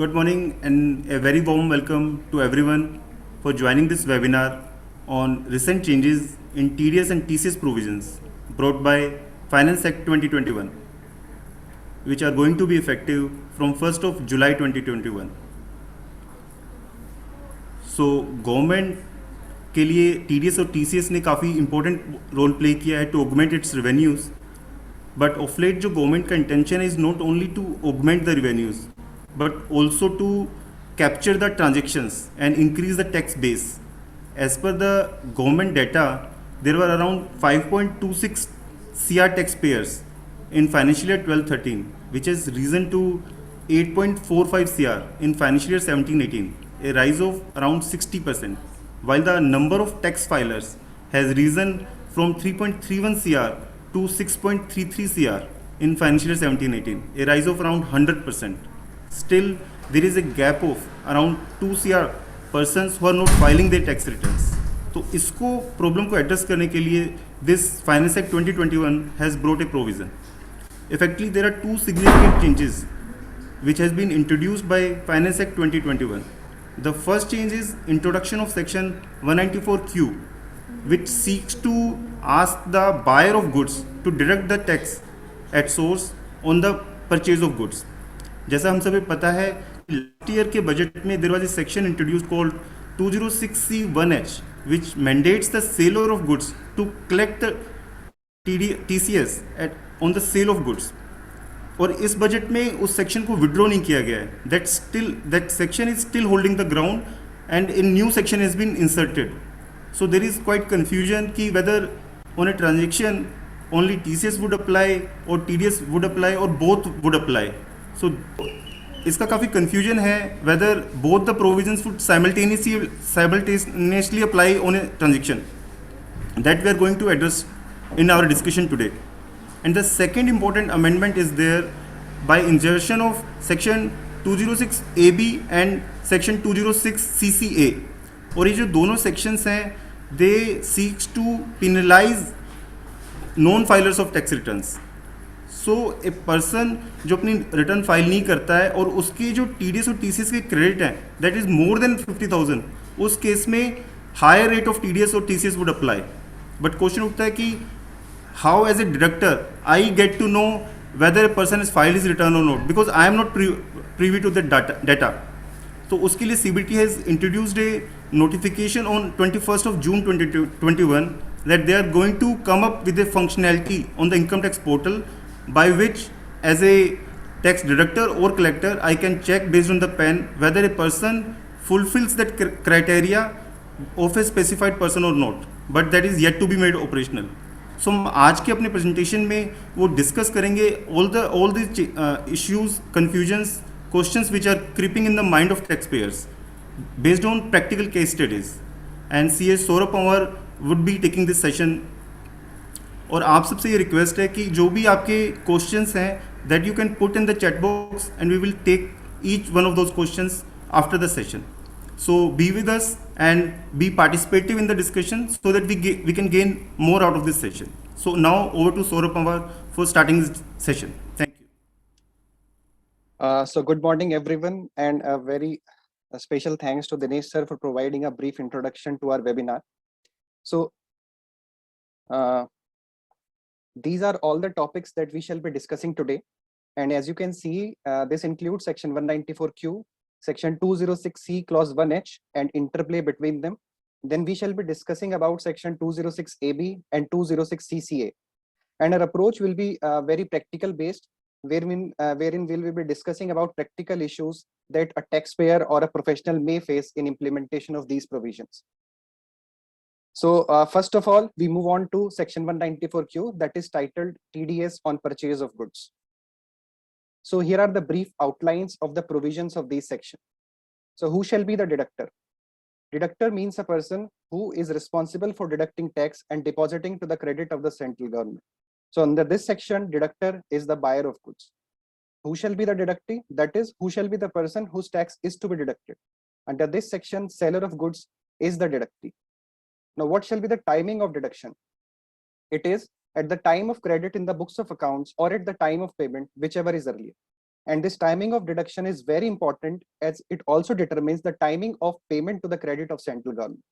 Good morning and a very warm welcome to everyone for joining this webinar on recent changes in TDS and TCS provisions brought by Finance Act 2021, which are going to be effective from 1st of July 2021. So government के लिए TDS और TCS ने काफ़ी important role play किया है to augment its revenues. But of late जो government का intention is not only to augment the revenues but also to capture the transactions and increase the tax base. As per the government data there were around 5.26 CR tax payers in financial year 12-13, which has risen to 8.45 CR in financial year 17-18, a rise of around 60%, while the number of tax filers has risen from 3.31 CR to 6.33 CR in financial year 17-18, a rise of around 100%. Still, there is a gap of around 2 CR persons who are not filing their tax returns. तो इसको problem को address करने के लिए this finance act 2021 has brought A provision. Effectively, there are two significant changes which has been introduced by Finance Act 2021. The first change is introduction of section 194Q, which seeks to ask the buyer of goods to deduct the tax at source on the purchase of goods. जैसा हम सभी पता है last year के budget में there was a section introduced called 206C1H which mandates the seller of goods to collect the TCS on the sale of goods. और इस budget में उस सेक्शन को विड्रॉ नहीं किया गया है. That section is still holding the ground and in new section has been inserted. So there is quite confusion कि whether on a transaction only TCS would apply or TDS would apply or both would apply. So इसका काफ़ी confusion है whether both the provisions would simultaneously apply on a transaction. That we are going to address in our discussion today. And the second important amendment is there by insertion of section 206AB and section 206CCA. और ये जो दोनों sections हैं they seeks to penalize non filers of tax returns. So a person जो अपनी return file नहीं करता है और उसकी जो TDS और TCS के क्रेडिट हैं दैट इज़ मोर देन 50,000, उस केस में हायर रेट ऑफ TDS और TCS would apply. But question उठता है कि how as a deductor I get to know whether a person is filed is return और not, because I am not privy to that data. तो उसके लिए CBT has introduced a notification on 21st of June 2021 that they are going to come up with a functionality on the income tax portal by which as a tax deductor or collector I can check based on the PAN whether a person fulfills that criteria of a specified person or not, but that is yet to be made operational. So हम आज के अपने presentation में वो discuss करेंगे all these issues, confusions, questions which are creeping in the mind of taxpayers based on practical case studies, and CA Saurabh Pawar would be taking this session. और आप सबसे ये रिक्वेस्ट है कि जो भी आपके क्वेश्चंस हैं that you can put in the chat box and we will take each one of those questions after the session. So be with us and be participative in the discussion so that we can gain more out of this session. So now over to Saurabh Pawar for starting this session. Thank you. So good morning everyone, and a special thanks to Dinesh sir for providing a brief introduction to our webinar. So these are all the topics that we shall be discussing today, and as you can see this includes section 194Q, section 206C clause 1H and interplay between them. Then we shall be discussing about section 206AB and 206CCA, and our approach will be very practical based, wherein we will be discussing about practical issues that a taxpayer or a professional may face in implementation of these provisions. So first of all, we move on to section 194Q, that is titled TDS on purchase of goods. So here are the brief outlines of the provisions of this section. So who shall be the deductor? Deductor means a person who is responsible for deducting tax and depositing to the credit of the central government. So under this section, deductor is the buyer of goods. Who shall be the deductee? That is, who shall be the person whose tax is to be deducted. Under this section, seller of goods is the deductee. Now, what shall be the timing of deduction? It is at the time of credit in the books of accounts or at the time of payment, whichever is earlier. And this timing of deduction is very important as it also determines the timing of payment to the credit of central government.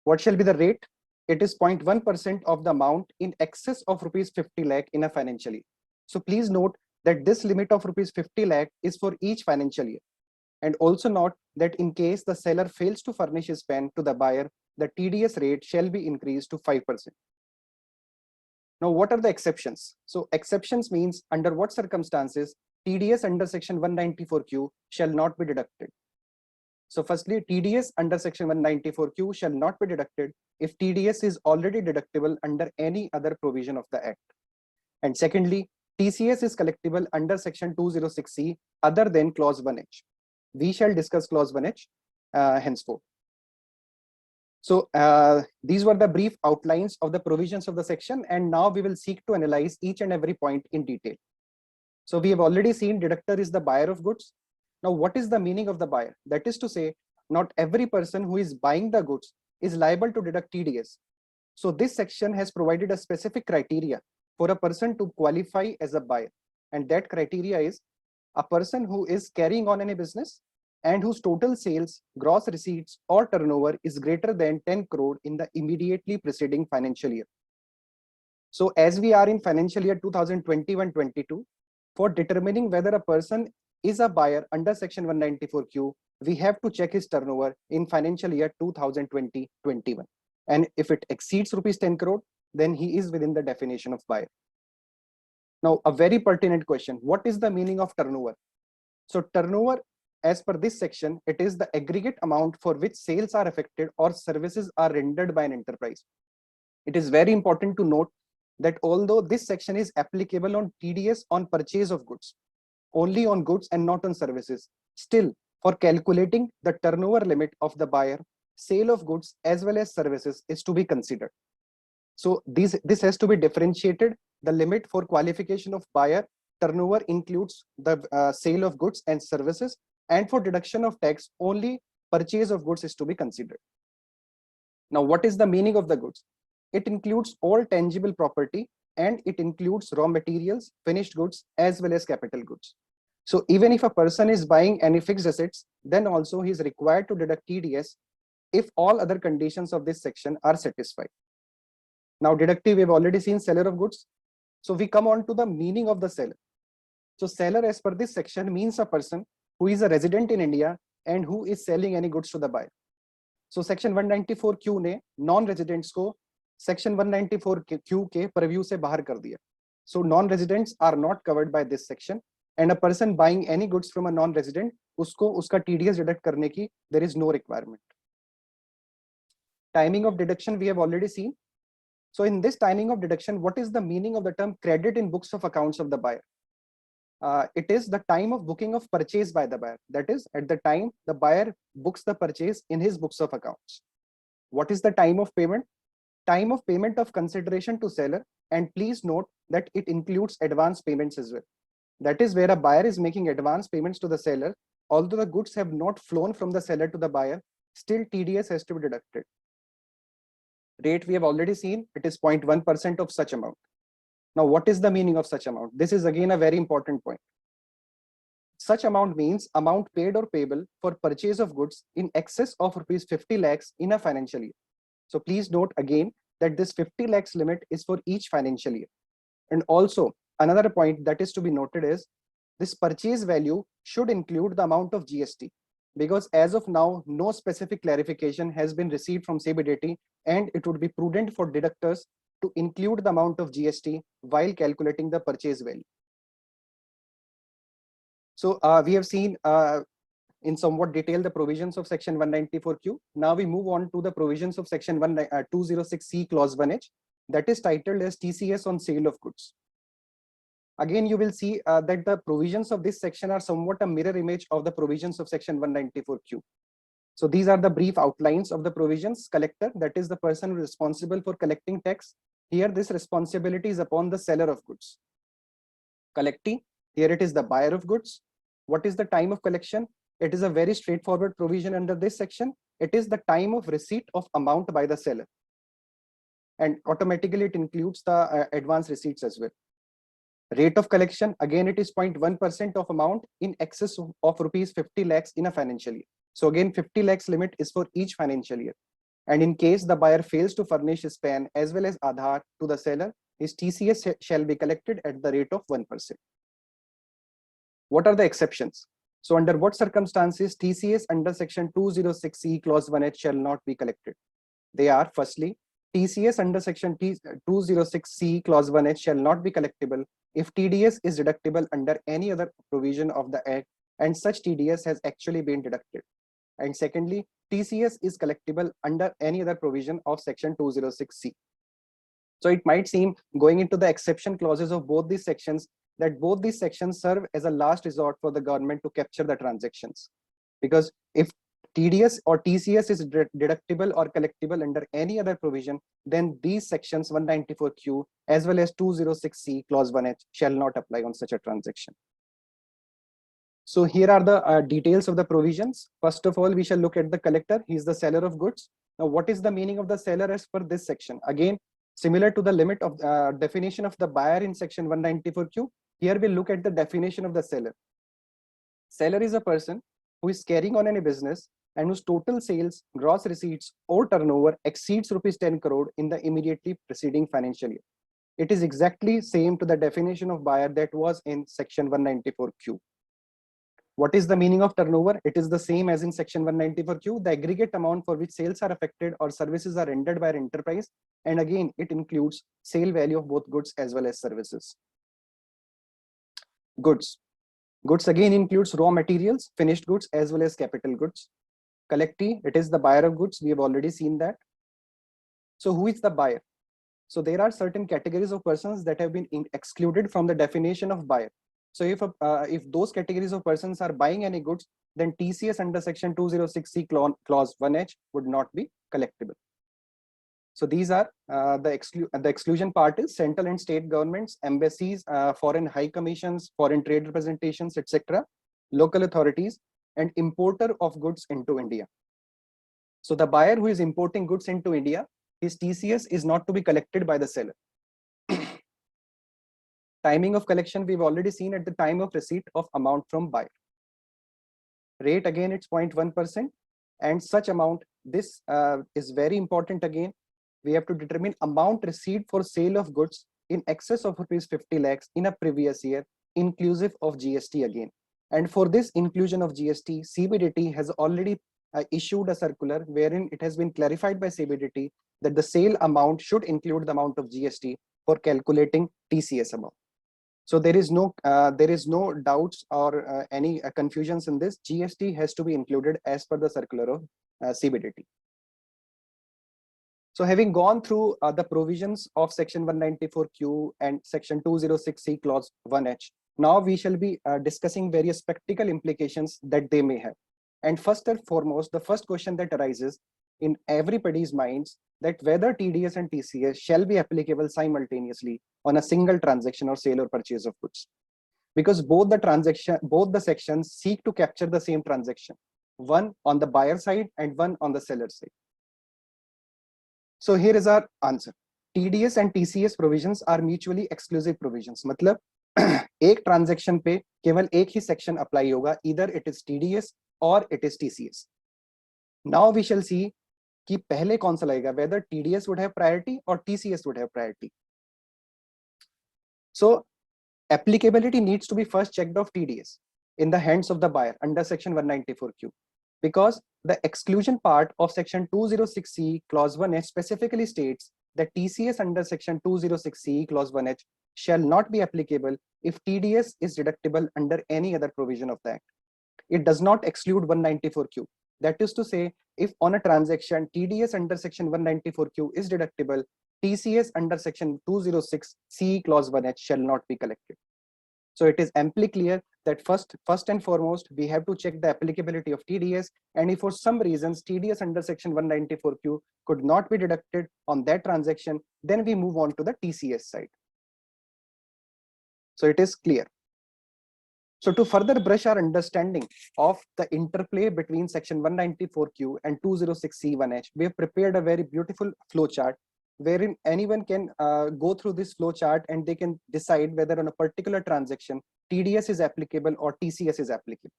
What shall be the rate? It is 0.1% of the amount in excess of rupees 50 lakh in a financial year. So please note that this limit of rupees 50 lakh is for each financial year. And also note that in case the seller fails to furnish his pen to the buyer, the TDS rate shall be increased to 5%. Now, what are the exceptions? So exceptions means under what circumstances TDS under section 194Q shall not be deducted. So firstly, TDS under section 194Q shall not be deducted if TDS is already deductible under any other provision of the Act. And secondly, TCS is collectible under section 206C other than clause 1H. We shall discuss clause 1H henceforth. So these were the brief outlines of the provisions of the section, and now we will seek to analyze each and every point in detail. So we have already seen deductor is the buyer of goods. Now, what is the meaning of the buyer? That is to say, not every person who is buying the goods is liable to deduct TDS. So this section has provided a specific criteria for a person to qualify as a buyer. And that criteria is a person who is carrying on any business and whose total sales, gross receipts or turnover is greater than 10 crore in the immediately preceding financial year. So as we are in financial year 2021-22, for determining whether a person is a buyer under section 194Q, we have to check his turnover in financial year 2020-21. And if it exceeds rupees 10 crore, then he is within the definition of buyer. Now, a very pertinent question, what is the meaning of turnover? So turnover, as per this section, it is the aggregate amount for which sales are affected or services are rendered by an enterprise. It is very important to note that although this section is applicable on TDS on purchase of goods, only on goods and not on services, still for calculating the turnover limit of the buyer, sale of goods as well as services is to be considered. So this has to be differentiated. The limit for qualification of buyer turnover includes the sale of goods and services, and for deduction of tax, only purchase of goods is to be considered. Now, what is the meaning of the goods? It includes all tangible property, and it includes raw materials, finished goods, as well as capital goods. So even if a person is buying any fixed assets, then also he is required to deduct TDS if all other conditions of this section are satisfied. Now, deductive, we've already seen seller of goods. So we come on to the meaning of the seller. So seller, as per this section, means a person who is a resident in India and who is selling any goods to the buyer. So section 194Q ने non-residents को section 194Q के purview से बाहर कर दिया. So non-residents are not covered by this section, and a person buying any goods from a non-resident, उसको उसका TDS deduct करने की there is no requirement. Timing of deduction we have already seen. So in this timing of deduction, what is the meaning of the term credit in books of accounts of the buyer? It is the time of booking of purchase by the buyer. That is, at the time the buyer books the purchase in his books of accounts. What is the time of payment? Time of payment of consideration to seller, and please note that it includes advance payments as well. That is where a buyer is making advance payments to the seller. Although the goods have not flown from the seller to the buyer, still TDS has to be deducted. Rate we have already seen, it is 0.1% of such amount. Now, what is the meaning of such amount? This is again a very important point. Such amount means amount paid or payable for purchase of goods in excess of rupees 50 lakhs in a financial year. So please note again that this 50 lakhs limit is for each financial year. And also another point that is to be noted is this purchase value should include the amount of GST, because as of now, no specific clarification has been received from CBDT, and it would be prudent for deductors to include the amount of GST while calculating the purchase value. So we have seen in somewhat detail the provisions of section 194Q. Now we move on to the provisions of section 206C clause 1H, that is titled as TCS on sale of goods. Again, you will see that the provisions of this section are somewhat a mirror image of the provisions of section 194Q. So these are the brief outlines of the provisions. Collector, that is the person responsible for collecting tax. Here, this responsibility is upon the seller of goods. Collectee, here it is the buyer of goods. What is the time of collection? It is a very straightforward provision under this section. It is the time of receipt of amount by the seller. And automatically it includes the advance receipts as well. Rate of collection, again, it is 0.1% of amount in excess of rupees 50 lakhs in a financial year. So again, 50 lakhs limit is for each financial year. And in case the buyer fails to furnish his PAN as well as Aadhaar to the seller, his TCS shall be collected at the rate of 1%. What are the exceptions? So under what circumstances TCS under section 206C clause 1H shall not be collected? They are, firstly, TCS under section 206C clause 1H shall not be collectible if TDS is deductible under any other provision of the Act and such TDS has actually been deducted. And secondly, TCS is collectible under any other provision of section 206C. So it might seem, going into the exception clauses of both these sections, that both these sections serve as a last resort for the government to capture the transactions. Because if TDS or TCS is deductible or collectible under any other provision, then these sections 194Q as well as 206C clause 1H shall not apply on such a transaction. So here are the details of the provisions. First of all, we shall look at the collector. He is the seller of goods. Now, what is the meaning of the seller as per this section? Again, similar to the limit of definition of the buyer in section 194Q, here we'll look at the definition of the seller. Seller is a person who is carrying on any business and whose total sales, gross receipts or turnover exceeds rupees 10 crore in the immediately preceding financial year. It is exactly same to the definition of buyer that was in section 194Q. What is the meaning of turnover? It is the same as in section 194Q, the aggregate amount for which sales are affected or services are rendered by an enterprise. And again, it includes sale value of both goods as well as services. Goods. Goods again includes raw materials, finished goods, as well as capital goods. Collectee, it is the buyer of goods. We have already seen that. So who is the buyer? So there are certain categories of persons that have been excluded from the definition of buyer. So if those categories of persons are buying any goods, then TCS under section 206C clause 1H would not be collectible. So these are the exclusion part is central and state governments, embassies, foreign high commissions, foreign trade representations, etc., local authorities, and importer of goods into India. So the buyer who is importing goods into India, his TCS is not to be collected by the seller. Timing of collection, we've already seen at the time of receipt of amount from buyer. Rate, again, it's 0.1%. And such amount, this is very important again. We have to determine amount received for sale of goods in excess of rupees 50 lakhs in a previous year, inclusive of GST again. And for this inclusion of GST, CBDT has already issued a circular wherein it has been clarified by CBDT that the sale amount should include the amount of GST for calculating TCS amount. So there is no doubts or any confusions in this. GST has to be included as per the circular of CBDT. So having gone through the provisions of section 194Q and section 206C clause 1H, now we shall be discussing various practical implications that they may have. And first and foremost, the first question that arises in everybody's minds that whether TDS and TCS shall be applicable simultaneously on a single transaction or sale or purchase of goods. Because both the sections seek to capture the same transaction, one on the buyer side and one on the seller side. So here is our answer. TDS and TCS provisions are mutually exclusive provisions. मतलब एक transaction पे केवल एक ही section apply होगा, either it is TDS or it is TCS. Now we shall see कि पहले कौन सा लगेगा, whether TDS would have priority or TCS would have priority. So applicability needs to be first checked of TDS in the hands of the buyer under section 194Q, because the exclusion part of section 206C clause 1H specifically states that TCS under section 206C clause 1H shall not be applicable if TDS is deductible under any other provision of the Act. It does not exclude 194Q. That is to say, if on a transaction TDS under section 194Q is deductible, TCS under section 206C clause 1H shall not be collected. So it is amply clear that first and foremost, we have to check the applicability of TDS, and if for some reasons TDS under section 194Q could not be deducted on that transaction, then we move on to the TCS side. So it is clear. So to further brush our understanding of the interplay between section 194Q and 206C1H, we have prepared a very beautiful flowchart wherein anyone can go through this flow chart and they can decide whether on a particular transaction TDS is applicable or TCS is applicable.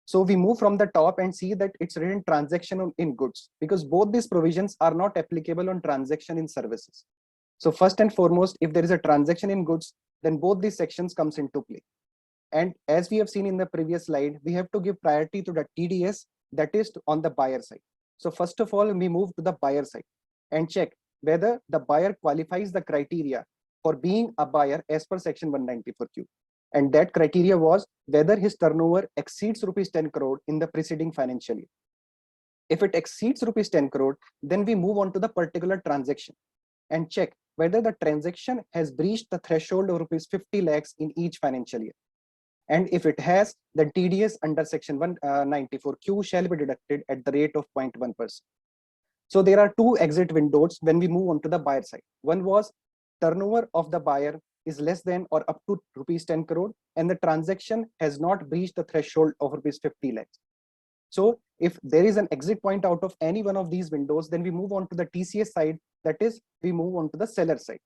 So we move from the top and see that it's written transaction in goods, because both these provisions are not applicable on transaction in services. So first and foremost, if there is a transaction in goods, then both these sections comes into play. And as we have seen in the previous slide, we have to give priority to the TDS that is on the buyer side. So first of all, we move to the buyer side and check whether the buyer qualifies the criteria for being a buyer as per section 194Q. And that criteria was whether his turnover exceeds rupees 10 crore in the preceding financial year. If it exceeds rupees 10 crore, then we move on to the particular transaction and check whether the transaction has breached the threshold of rupees 50 lakhs in each financial year. And if it has, then TDS under section 194Q shall be deducted at the rate of 0.1%. So there are two exit windows when we move on to the buyer side. One was turnover of the buyer is less than or up to rupees 10 crore and the transaction has not breached the threshold of rupees 50 lakhs. So if there is an exit point out of any one of these windows, then we move on to the TCS side, that is, we move on to the seller side.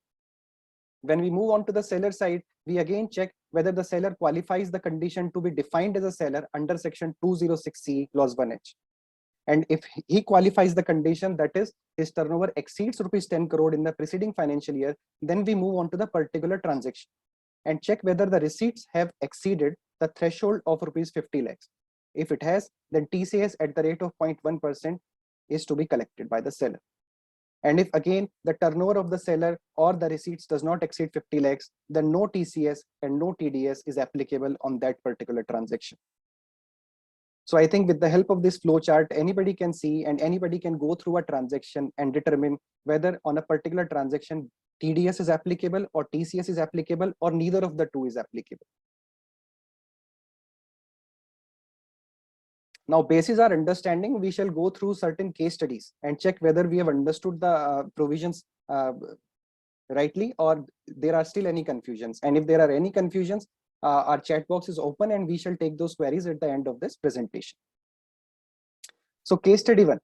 When we move on to the seller side, we again check whether the seller qualifies the condition to be defined as a seller under section 206C clause 1H. And if he qualifies the condition, that is, his turnover exceeds rupees 10 crore in the preceding financial year, then we move on to the particular transaction and check whether the receipts have exceeded the threshold of rupees 50 lakhs. If it has, then TCS at the rate of 0.1% is to be collected by the seller. And if again the turnover of the seller or the receipts does not exceed 50 lakhs, then no TCS and no TDS is applicable on that particular transaction. So I think with the help of this flow chart, anybody can see and anybody can go through a transaction and determine whether on a particular transaction TDS is applicable or TCS is applicable or neither of the two is applicable. Now, basis our understanding, we shall go through certain case studies and check whether we have understood the provisions rightly or there are still any confusions. And if there are any confusions, our chat box is open and we shall take those queries at the end of this presentation. So case study 1.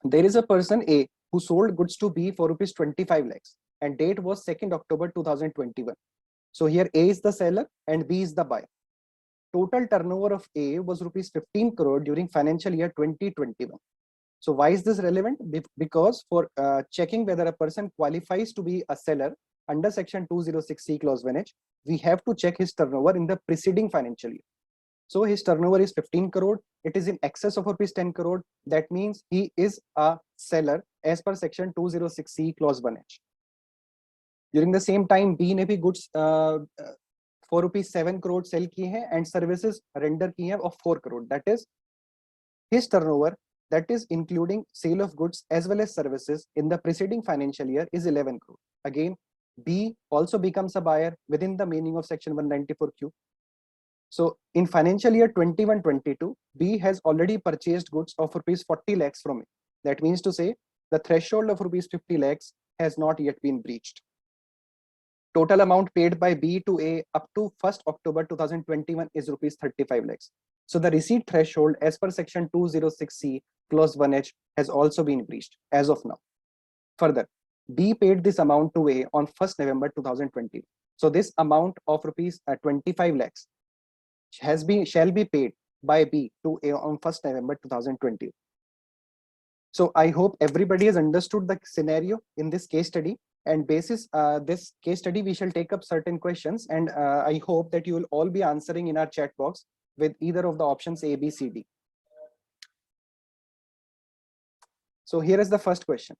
There is a person A who sold goods to B for rupees 25 lakhs and date was 2nd October 2021. So here A is the seller and B is the buyer. Total turnover of A was rupees 15 crore during financial year 2021. So why is this relevant? Because for checking whether a person qualifies to be a seller under section 206C clause 1H, we have to check his turnover in the preceding financial year. So his turnover is 15 crore. It is in excess of rupees 10 crore. That means he is a seller as per section 206C clause 1H. During the same time, B ने भी goods for rupees 7 crore sell किए हैं and services render किए हैं of 4 crore. That is, his turnover, that is including sale of goods as well as services in the preceding financial year, is 11 crore. Again, B also becomes a buyer within the meaning of section 194Q. So in financial year 21-22, B has already purchased goods of rupees 40 lakhs from it. That means to say the threshold of rupees 50 lakhs has not yet been breached. Total amount paid by B to A up to 1st October 2021 is rupees 35 lakhs. So the receipt threshold as per section 206C clause 1H has also been breached as of now. Further, B paid this amount to A on 1st November 2020. So this amount of rupees 25 lakhs shall be paid by B to A on 1st November 2020. So I hope everybody has understood the scenario in this case study, and basis this case study we shall take up certain questions, and I hope that you will all be answering in our chat box with either of the options A, B, C, D. So here is the first question: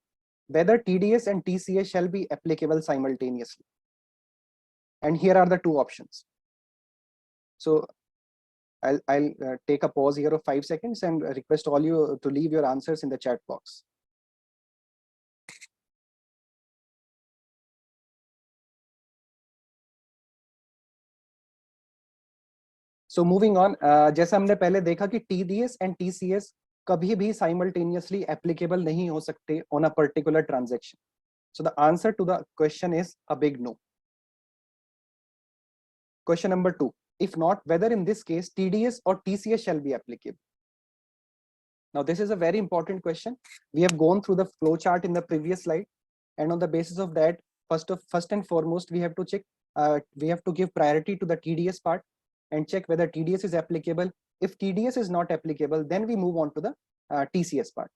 whether TDS and TCS shall be applicable simultaneously. And here are the two options. So I'll take a pause here of 5 seconds and request all you to leave your answers in the chat box. So moving on, जैसा हमने पहले देखा कि TDS and TCS कभी भी simultaneously applicable नहीं हो सकते on a particular transaction. So the answer to the question is a big no. Question number 2. If not, whether in this case TDS or TCS shall be applicable. Now this is a very important question. We have gone through the flow chart in the previous slide. and on the basis of that, first and foremost, we have to check, we have to give priority to the TDS part and check whether TDS is applicable. If TDS is not applicable, then we move on to the TCS part.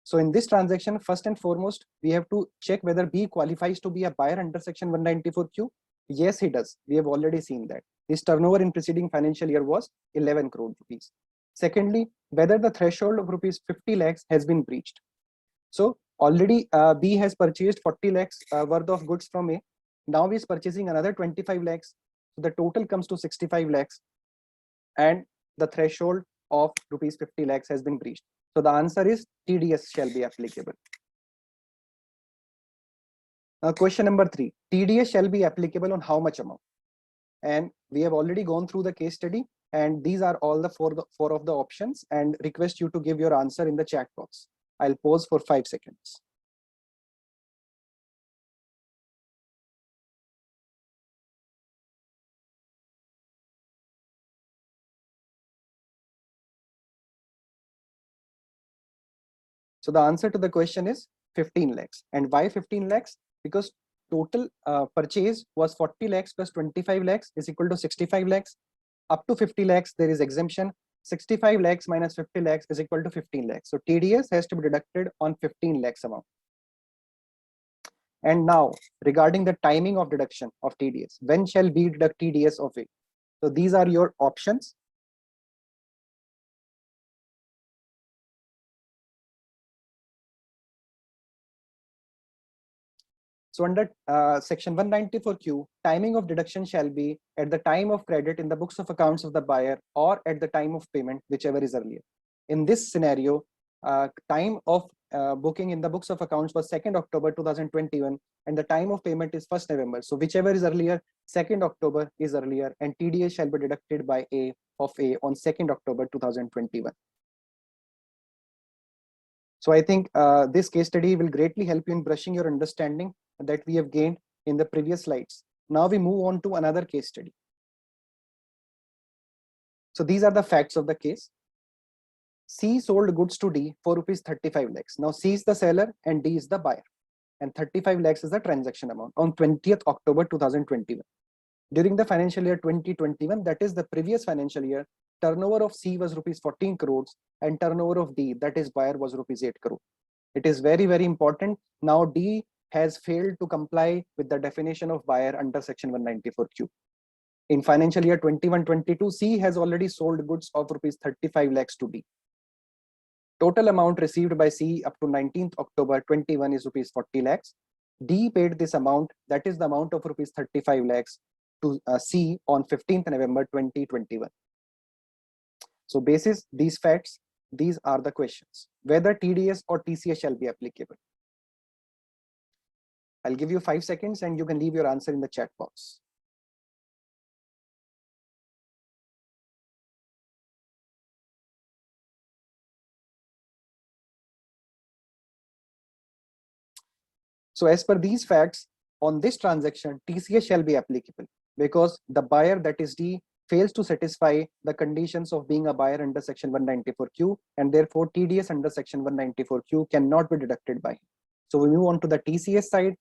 So in this transaction, first and foremost, we have to check whether B qualifies to be a buyer under section 194Q. Yes, he does. We have already seen that. His turnover in preceding financial year was 11 crore rupees. Secondly, whether the threshold of rupees 50 lakhs has been breached. So already B has purchased 40 lakhs worth of goods from A. Now he is purchasing another 25 lakhs. So the total comes to 65 lakhs. And the threshold of rupees 50 lakhs has been breached. So the answer is TDS shall be applicable. Question number 3, TDS shall be applicable on how much amount? And we have already gone through the case study, and these are all the four of the options, and request you to give your answer in the chat box. I'll pause for 5 seconds. So the answer to the question is 15 lakhs. And why 15 lakhs? Because total purchase was 40 lakhs plus 25 lakhs is equal to 65 lakhs. Up to 50 lakhs, there is exemption. 65 lakhs minus 50 lakhs is equal to 15 lakhs. So TDS has to be deducted on 15 lakhs amount. And now, regarding the timing of deduction of TDS, when shall we deduct TDS of it? So these are your options. So under section 194Q, timing of deduction shall be at the time of credit in the books of accounts of the buyer or at the time of payment, whichever is earlier. In this scenario, time of booking in the books of accounts was 2nd October 2021, and the time of payment is 1st November. So whichever is earlier, 2nd October is earlier, and TDS shall be deducted by A of A on 2nd October 2021. So I think this case study will greatly help you in brushing your understanding that we have gained in the previous slides. Now we move on to another case study. So these are the facts of the case. C sold goods to D for rupees 35 lakhs. Now C is the seller and D is the buyer, and 35 lakhs is the transaction amount on 20th October 2021. During the financial year 2021, that is the previous financial year, turnover of C was rupees 14 crores and turnover of D, that is buyer, was rupees 8 crore. It is very, very important. Now D has failed to comply with the definition of buyer under section 194Q. In financial year 21-22, C has already sold goods of rupees 35 lakhs to D. Total amount received by C up to 19th October 21 is rupees 40 lakhs. D paid this amount, that is the amount of rupees 35 lakhs to C on 15th November 2021. So basis these facts, these are the questions. Whether TDS or TCS shall be applicable. I'll give you 5 seconds and you can leave your answer in the chat box. So as per these facts, on this transaction, TCS shall be applicable because the buyer, that is D, fails to satisfy the conditions of being a buyer under section 194Q, and therefore TDS under section 194Q cannot be deducted by him. So we move on to the TCS side.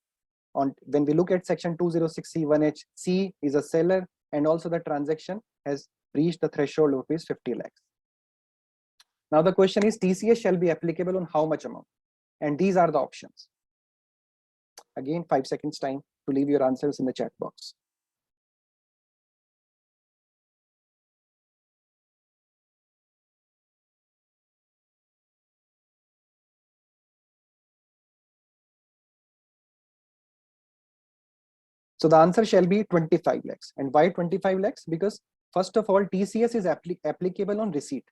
When we look at section 206C1H, C is a seller and also the transaction has reached the threshold of rupees 50 lakhs. Now the question is, TCS shall be applicable on how much amount? And these are the options. Again, 5 seconds time to leave your answers in the chat box. So the answer shall be 25 lakhs. And why 25 lakhs? Because first of all, TCS is applicable on receipt.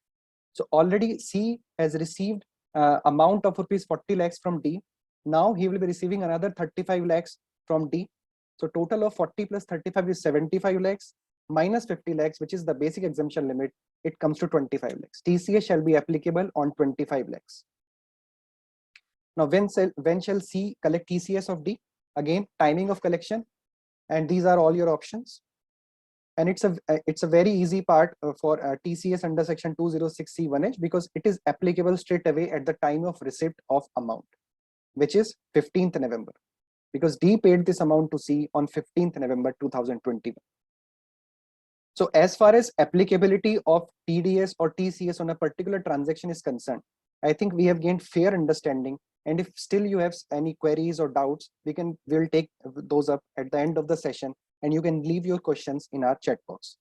So already C has received amount of rupees 40 lakhs from D. Now he will be receiving another 35 lakhs from D. So total of 40 plus 35 is 75 lakhs minus 50 lakhs, which is the basic exemption limit. It comes to 25 lakhs. TCS shall be applicable on 25 lakhs. Now when shall C collect TCS of D? Again, timing of collection. And these are all your options. And it's a very easy part for TCS under section 206C1H because it is applicable straight away at the time of receipt of amount, which is 15th November. because D paid this amount to C on 15th November 2021. So as far as applicability of TDS or TCS on a particular transaction is concerned, I think we have gained fair understanding. And if still you have any queries or doubts, we'll take those up at the end of the session, and you can leave your questions in our chat box.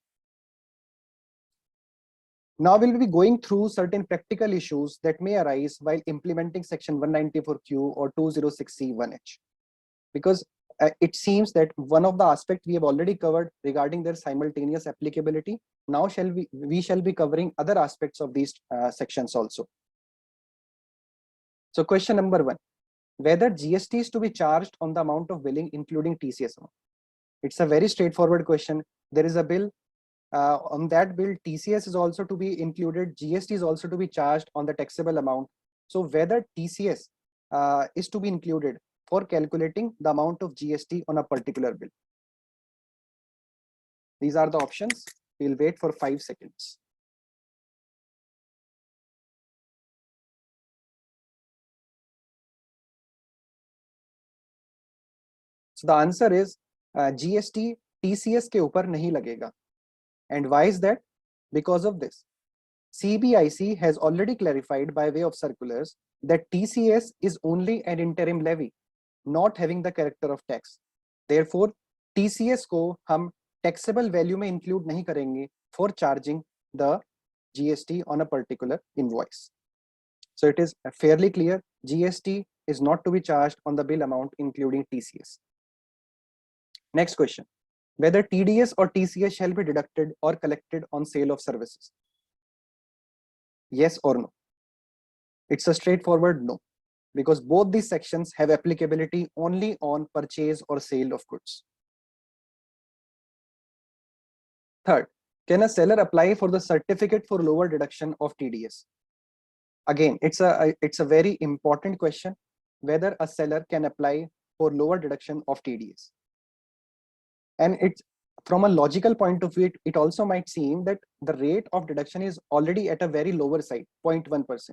Now we'll be going through certain practical issues that may arise while implementing section 194Q or 206C1H, because it seems that one of the aspects we have already covered regarding their simultaneous applicability. Now we shall be covering other aspects of these sections also. So question number 1, whether GST is to be charged on the amount of billing including TCS amount. It's a very straightforward question. There is a bill. On that bill, TCS is also to be included. GST is also to be charged on the taxable amount. So whether TCS is to be included for calculating the amount of GST on a particular bill. These are the options. We'll wait for 5 seconds. So the answer is GST TCS के ऊपर नहीं लगेगा. And why is that? Because of this. CBIC has already clarified by way of circulars that TCS is only an interim levy, not having the character of tax. Therefore, TCS को हम taxable value में include नहीं करेंगे for charging the GST on a particular invoice. So it is fairly clear, GST is not to be charged on the bill amount including TCS. Next question, whether TDS or TCS shall be deducted or collected on sale of services. Yes or no? It's a straightforward no, because both these sections have applicability only on purchase or sale of goods. Third, can a seller apply for the certificate for lower deduction of TDS? Again, it's a very important question, whether a seller can apply for lower deduction of TDS. And it's from a logical point of view, it also might seem that the rate of deduction is already at a very lower side, 0.1%.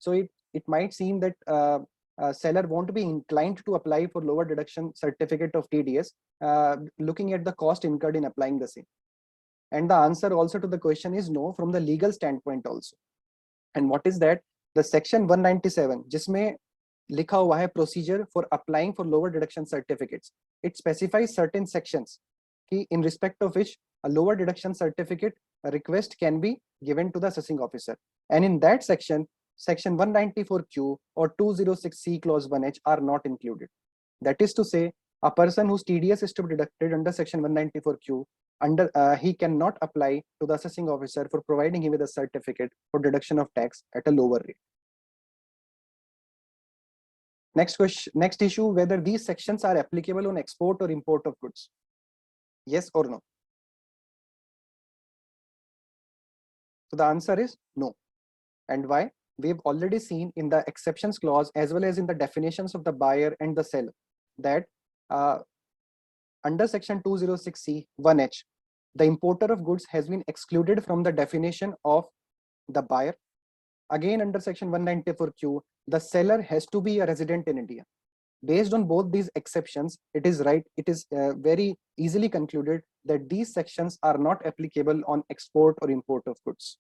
So it might seem that a seller won't be inclined to apply for lower deduction certificate of TDS, looking at the cost incurred in applying the same. And the answer also to the question is no from the legal standpoint also. And what is that? The section 197, जिसमें लिखा हुआ है procedure for applying for lower deduction certificates. It specifies certain sections in respect of which a lower deduction certificate request can be given to the assessing officer. And in that section, section 194Q or 206C clause 1H are not included. That is to say, a person whose TDS is to be deducted under section 194Q, he cannot apply to the assessing officer for providing him with a certificate for deduction of tax at a lower rate. Next question, next issue, whether these sections are applicable on export or import of goods. Yes or no? So the answer is no. And why? We've already seen in the exceptions clause as well as in the definitions of the buyer and the seller that under section 206C 1H, the importer of goods has been excluded from the definition of the buyer. Again, under section 194Q, the seller has to be a resident in India. Based on both these exceptions, it is very easily concluded that these sections are not applicable on export or import of goods.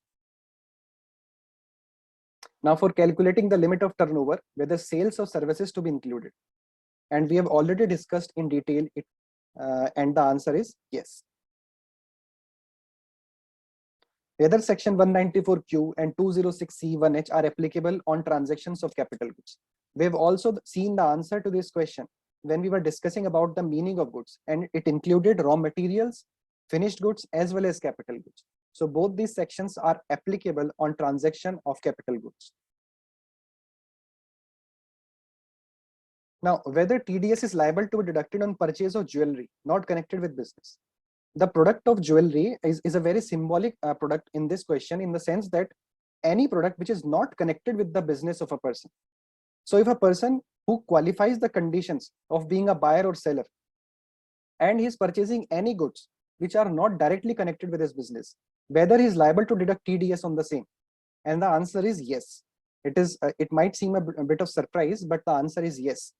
Now for calculating the limit of turnover, whether sales or services to be included. And we have already discussed in detail it, and the answer is yes. Whether section 194Q and 206C1H are applicable on transactions of capital goods. We've also seen the answer to this question when we were discussing about the meaning of goods, and it included raw materials, finished goods, as well as capital goods. So both these sections are applicable on transaction of capital goods. Now, whether TDS is liable to be deducted on purchase of jewelry not connected with business. The product of jewelry is a very symbolic product in this question, in the sense that any product which is not connected with the business of a person. So if a person who qualifies the conditions of being a buyer or seller, and he is purchasing any goods which are not directly connected with his business, whether he is liable to deduct TDS on the same. And the answer is yes. It might seem a bit of surprise, but the answer is yes.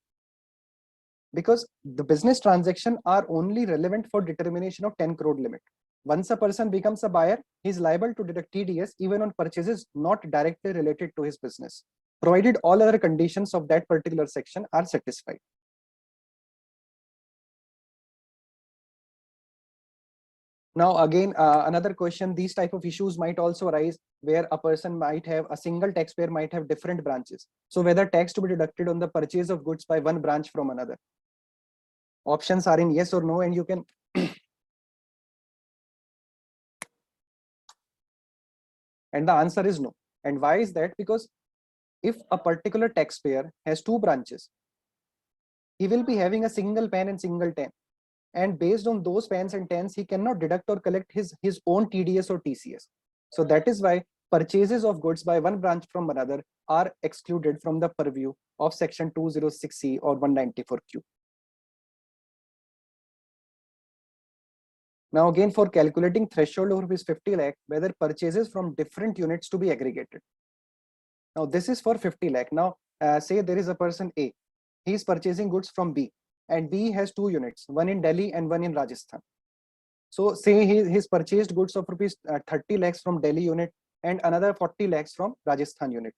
because the business transaction are only relevant for determination of 10 crore limit. Once a person becomes a buyer, he is liable to deduct TDS even on purchases not directly related to his business, provided all other conditions of that particular section are satisfied. Now again, another question, these type of issues might also arise where a person might have, a single taxpayer might have different branches. So whether tax to be deducted on the purchase of goods by one branch from another. Options are in yes or no, and you can and the answer is no. And why is that? Because if a particular taxpayer has two branches, he will be having a single PAN and single TAN. And based on those PANs and TANs, he cannot deduct or collect his own TDS or TCS. So that is why purchases of goods by one branch from another are excluded from the purview of section 206C or 194Q. Now again, for calculating threshold of rupees 50 lakh, whether purchases from different units to be aggregated. Now this is for 50 lakh. Now say there is a person A, he is purchasing goods from B, and B has two units, one in Delhi and one in Rajasthan. So say he's purchased goods of rupees 30 lakhs from Delhi unit and another 40 lakhs from Rajasthan unit.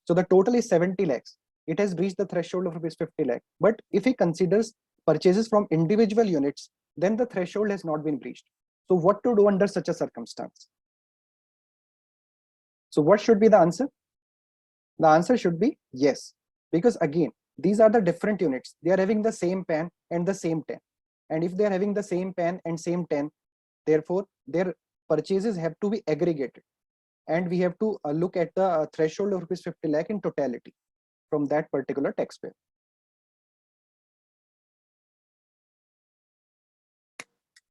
So the total is 70 lakhs. It has reached the threshold of rupees 50 lakh. But if he considers purchases from individual units, then the threshold has not been breached. So what to do under such a circumstance? So what should be the answer? The answer should be yes, because again, these are the different units. They are having the same PAN and the same TAN. And if they are having the same PAN and same TAN, therefore their purchases have to be aggregated. And we have to look at the threshold of rupees 50 lakh in totality from that particular taxpayer.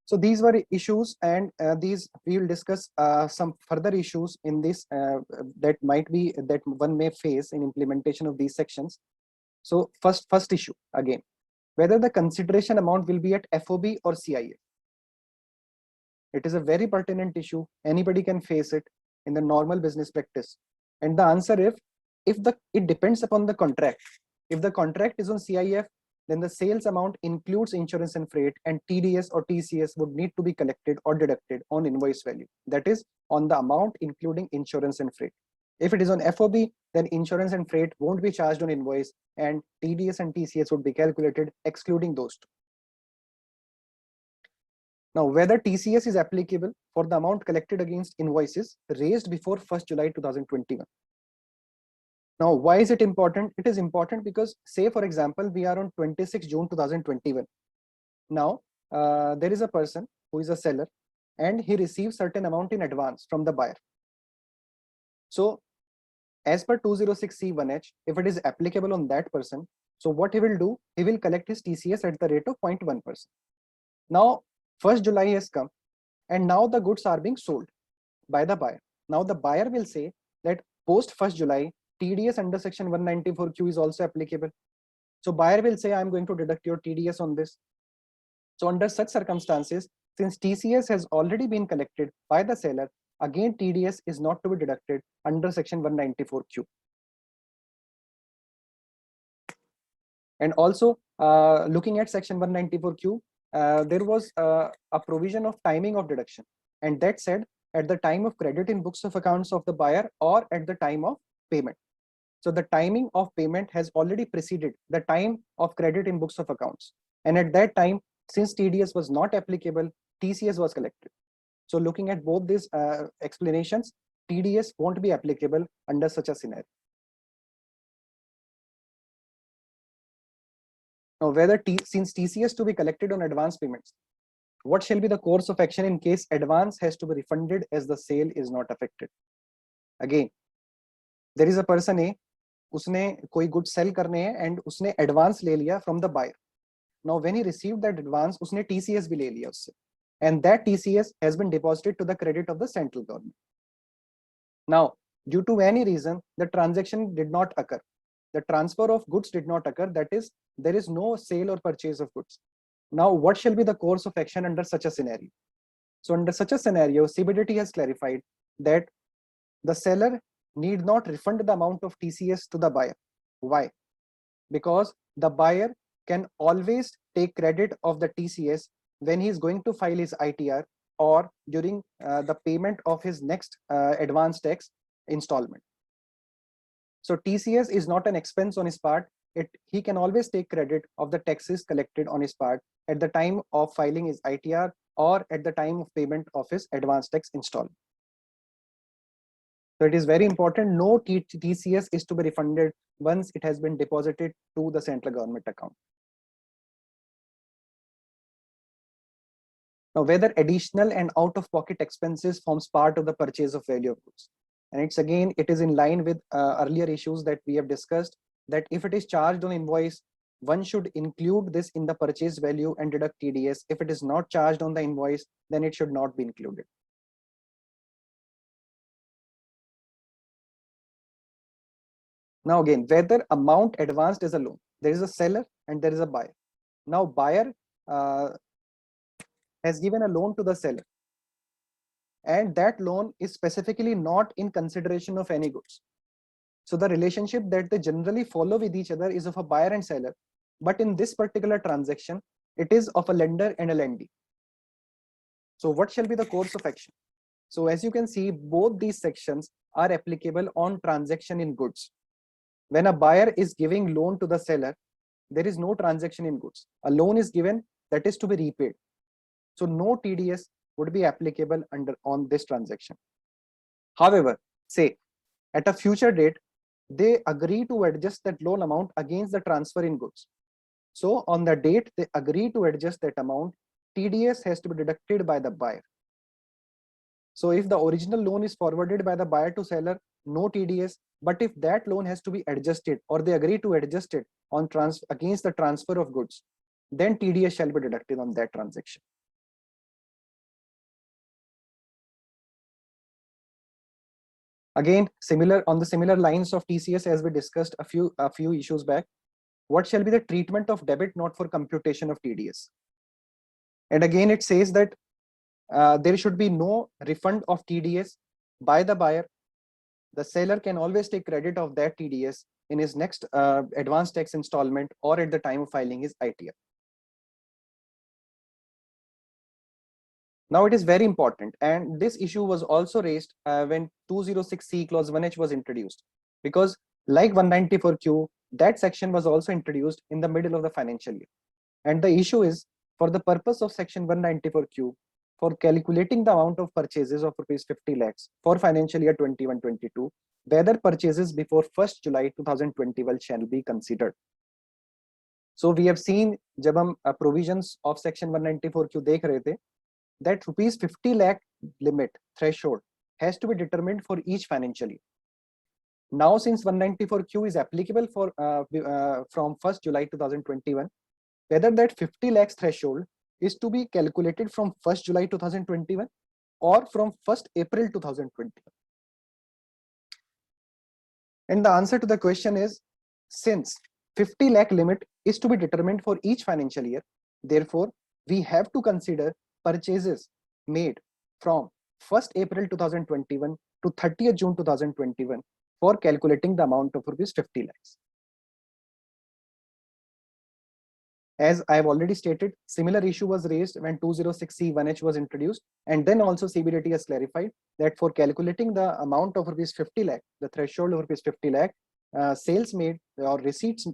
So these were issues, and these we will discuss some further issues in this that one may face in implementation of these sections. So first issue again, whether the consideration amount will be at FOB or CIF. It is a very pertinent issue. Anybody can face it in the normal business practice. And the answer it depends upon the contract. If the contract is on CIF, then the sales amount includes insurance and freight, and TDS or TCS would need to be collected or deducted on invoice value. That is on the amount including insurance and freight. If it is on FOB, then insurance and freight won't be charged on invoice, and TDS and TCS would be calculated excluding those two. Now, whether TCS is applicable for the amount collected against invoices raised before 1st July 2021. Now, why is it important? It is important because, say, for example, we are on 26 June 2021. Now, there is a person who is a seller and he receives certain amount in advance from the buyer. So, as per 206C1H, if it is applicable on that person, so what he will do, he will collect his TCS at the rate of 0.1%. Now, 1st July has come and now the goods are being sold by the buyer. Now, the buyer will say that post 1st July, TDS under section 194Q is also applicable. So buyer will say, I'm going to deduct your TDS on this. So under such circumstances, since TCS has already been collected by the seller, again TDS is not to be deducted under section 194Q. And also looking at section 194Q, there was a provision of timing of deduction, and that said at the time of credit in books of accounts of the buyer or at the time of payment. So the timing of payment has already preceded the time of credit in books of accounts. And at that time, since TDS was not applicable, TCS was collected. So looking at both these explanations, TDS won't be applicable under such a scenario. Now, whether since TCS to be collected on advance payments, what shall be the course of action in case advance has to be refunded as the sale is not affected? Again, there is a person A, उसने कोई good sell करने हैं and उसने advance ले लिया from the buyer. Now, when he received that advance, उसने TCS भी ले लिया उससे, and that TCS has been deposited to the credit of the central government. Now, due to any reason, the transaction did not occur. The transfer of goods did not occur. That is, there is no sale or purchase of goods. Now, what shall be the course of action under such a scenario? So under such a scenario, CBDT has clarified that the seller need not refund the amount of TCS to the buyer. Why? Because the buyer can always take credit of the TCS when he is going to file his ITR or during the payment of his next advance tax installment. So TCS is not an expense on his part. He can always take credit of the taxes collected on his part at the time of filing his ITR or at the time of payment of his advance tax installment. So it is very important, no TCS is to be refunded once it has been deposited to the central government account. Now, whether additional and out-of-pocket expenses forms part of the purchase of value of goods. And it is in line with earlier issues that we have discussed, that if it is charged on invoice, one should include this in the purchase value and deduct TDS. If it is not charged on the invoice, then it should not be included. Now again, whether amount advanced is a loan, there is a seller and there is a buyer. Now buyer has given a loan to the seller, and that loan is specifically not in consideration of any goods. So the relationship that they generally follow with each other is of a buyer and seller, but in this particular transaction, it is of a lender and a lendee. So what shall be the course of action? So as you can see, both these sections are applicable on transaction in goods. When a buyer is giving loan to the seller, there is no transaction in goods. A loan is given that is to be repaid. So no TDS would be applicable on this transaction. However, say at a future date, they agree to adjust that loan amount against the transfer in goods. So on the date they agree to adjust that amount, TDS has to be deducted by the buyer. So if the original loan is forwarded by the buyer to seller, no TDS. But if that loan has to be adjusted or they agree to adjust it on against the transfer of goods, then TDS shall be deducted on that transaction. Again, on the similar lines of TCS as we discussed a few issues back, what shall be the treatment of debit note for computation of TDS? And again, it says that there should be no refund of TDS by the buyer. The seller can always take credit of that TDS in his next advance tax installment or at the time of filing his ITR. Now it is very important, and this issue was also raised when 206C clause 1H was introduced, because like 194Q, that section was also introduced in the middle of the financial year. And the issue is, for the purpose of section 194Q, for calculating the amount of purchases of rupees 50 lakhs for financial year 21-22, whether purchases before 1st July 2021 shall be considered. So we have seen, जब हम provisions of section 194Q देख रहे थे, that rupees 50 lakh limit threshold has to be determined for each financial year. Now, since 194Q is applicable for from 1st July 2021, whether that 50 lakhs threshold is to be calculated from 1st July 2021 or from 1st April 2021. And the answer to the question is, since 50 lakh limit is to be determined for each financial year, therefore we have to consider purchases made from 1st April 2021 to 30th June 2021 for calculating the amount of rupees 50 lakhs. As I have already stated, similar issue was raised when 206C1H was introduced, and then also CBDT has clarified that for calculating the amount of rupees 50 lakh, the threshold of rupees 50 lakh, sales made or receipts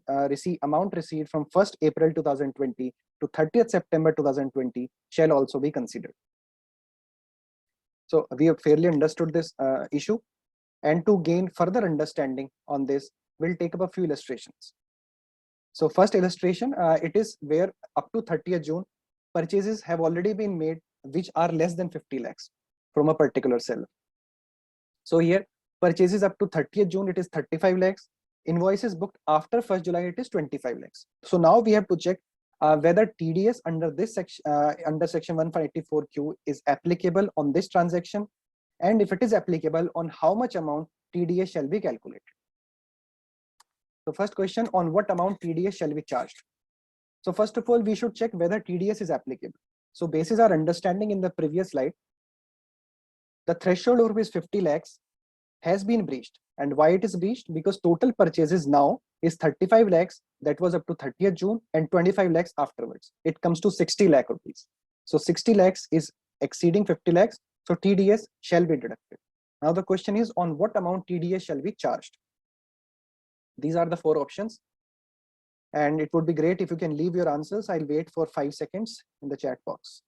amount received from 1st April 2020 to 30th September 2020 shall also be considered. So we have fairly understood this issue, and to gain further understanding on this, we'll take up a few illustrations. So first illustration, it is where up to 30th June, purchases have already been made which are less than 50 lakhs from a particular seller. So here, purchases up to 30th June, it is 35 lakhs. Invoices booked after 1st July, it is 25 lakhs. So now we have to check whether TDS under this section, under section 154Q is applicable on this transaction, and if it is applicable, on how much amount TDS shall be calculated. So first question, on what amount TDS shall be charged? So first of all, we should check whether TDS is applicable. So basis our understanding in the previous slide, the threshold of rupees 50 lakhs has been breached. And why it is breached? Because total purchases now is 35 lakhs that was up to 30th June and 25 lakhs afterwards. It comes to 60 lakh rupees. So 60 lakhs is exceeding 50 lakhs. So TDS shall be deducted. Now the question is on what amount TDS shall be charged. These are the 4 options. And it would be great if you can leave your answers. I'll wait for 5 seconds in the chat box.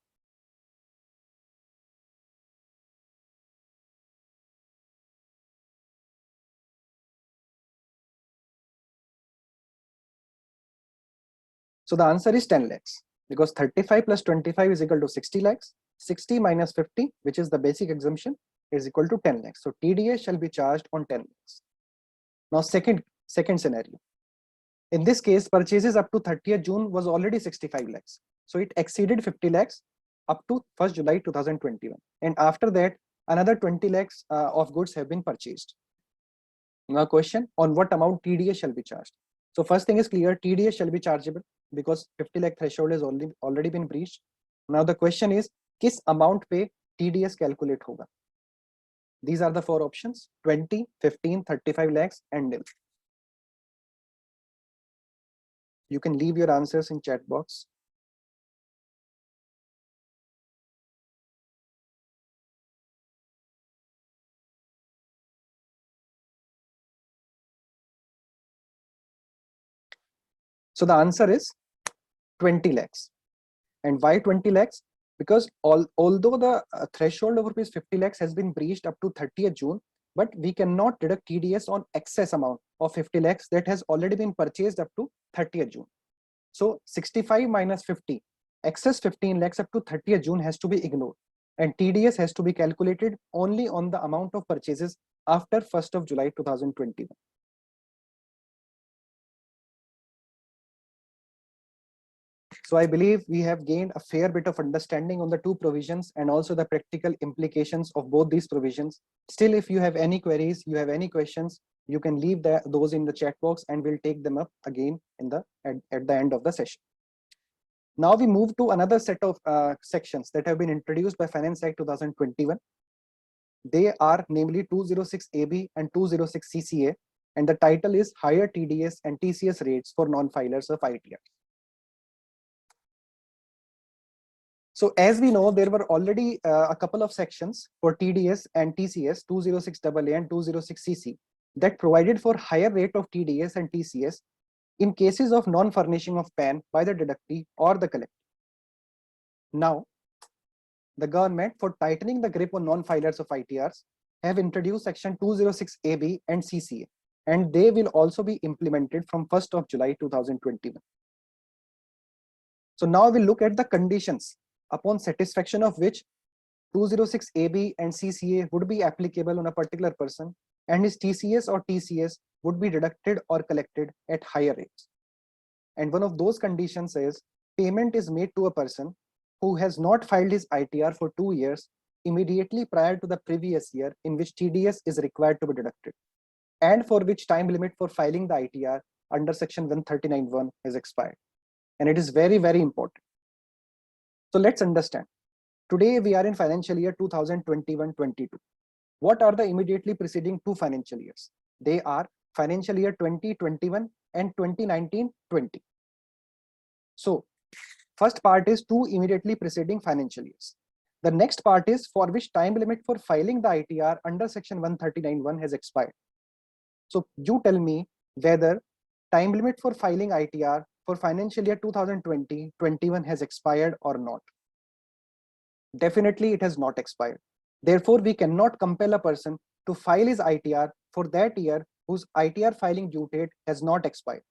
So the answer is 10 lakhs because 35 plus 25 is equal to 60 lakhs. 60 minus 50, which is the basic exemption, is equal to 10 lakhs. So TDS shall be charged on 10 lakhs. Now second scenario. In this case, purchases up to 30th June was already 65 lakhs. So it exceeded 50 lakhs up to 1st July 2021. And after that, another 20 lakhs of goods have been purchased. Now question on what amount TDS shall be charged. So first thing is clear, TDS shall be chargeable because 50 lakh threshold has already been breached. Now the question is, किस amount पे TDS calculate होगा? These are the 4 options: 20, 15, 35 lakhs and nil. You can leave your answers in chat box. So the answer is 20 lakhs. And why 20 lakhs? Because although the threshold of rupees 50 lakhs has been breached up to 30th June, but we cannot deduct TDS on excess amount of 50 lakhs that has already been purchased up to 30th June. So 65 minus 50, excess 15 lakhs up to 30th June has to be ignored. And TDS has to be calculated only on the amount of purchases after 1st of July 2021. So I believe we have gained a fair bit of understanding on the 2 provisions and also the practical implications of both these provisions. Still, if you have any queries, you have any questions, you can leave those in the chat box and we'll take them up again at the end of the session. Now we move to another set of sections that have been introduced by Finance Act 2021. They are namely 206AB and 206CCA, and the title is Higher TDS and TCS Rates for Non-Filers of ITR. So as we know, there were already a couple of sections for TDS and TCS, 206AA and 206CC, that provided for higher rate of TDS and TCS in cases of non-furnishing of PAN by the deductee or the collector. Now, the government, for tightening the grip on non-filers of ITRs, have introduced section 206AB and CCA, and they will also be implemented from 1st of July 2021. So now we'll look at the conditions upon satisfaction of which 206AB and CCA would be applicable on a particular person, and his TCS or TCS would be deducted or collected at higher rates. And one of those conditions is payment is made to a person who has not filed his ITR for 2 years immediately prior to the previous year in which TDS is required to be deducted, and for which time limit for filing the ITR under section 139(1) has expired. And it is very, very important. So let's understand. Today we are in financial year 2021-22. What are the immediately preceding 2 financial years? They are financial year 2021 and 2019-20. So first part is 2 immediately preceding financial years. The next part is for which time limit for filing the ITR under section 139(1) has expired. So you tell me whether time limit for filing ITR for financial year 2020-21 has expired or not. Definitely it has not expired. Therefore, we cannot compel a person to file his ITR for that year whose ITR filing due date has not expired.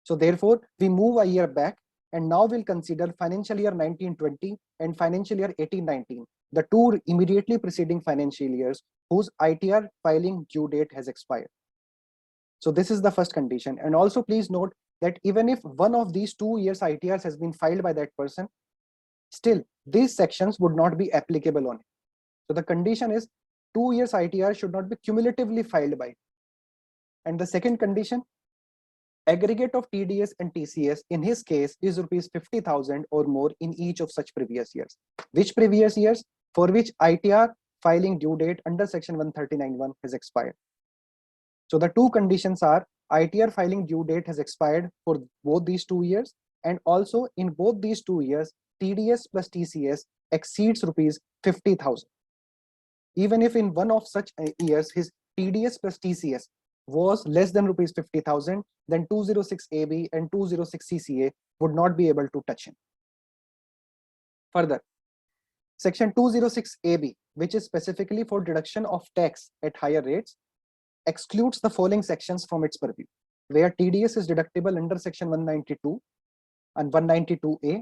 So therefore, we move a year back, and now we'll consider financial year 19-20 and financial year 18-19, the 2 immediately preceding financial years whose ITR filing due date has expired. So this is the first condition. And also please note that even if one of these 2 years ITRs has been filed by that person, still these sections would not be applicable on it. So the condition is 2 years ITR should not be cumulatively filed by. And the second condition, aggregate of TDS and TCS in his case is rupees 50,000 or more in each of such previous years. Which previous years? For which ITR filing due date under section 139(1) has expired. So the 2 conditions are ITR filing due date has expired for both these 2 years, and also in both these 2 years, TDS plus TCS exceeds rupees 50,000. Even if in one of such years his TDS plus TCS was less than rupees 50,000, then 206AB and 206 CCA would not be able to touch him. Further, Section 206AB, which is specifically for deduction of tax at higher rates, excludes the following sections from its purview, where TDS is deductible under Section 192 and 192A,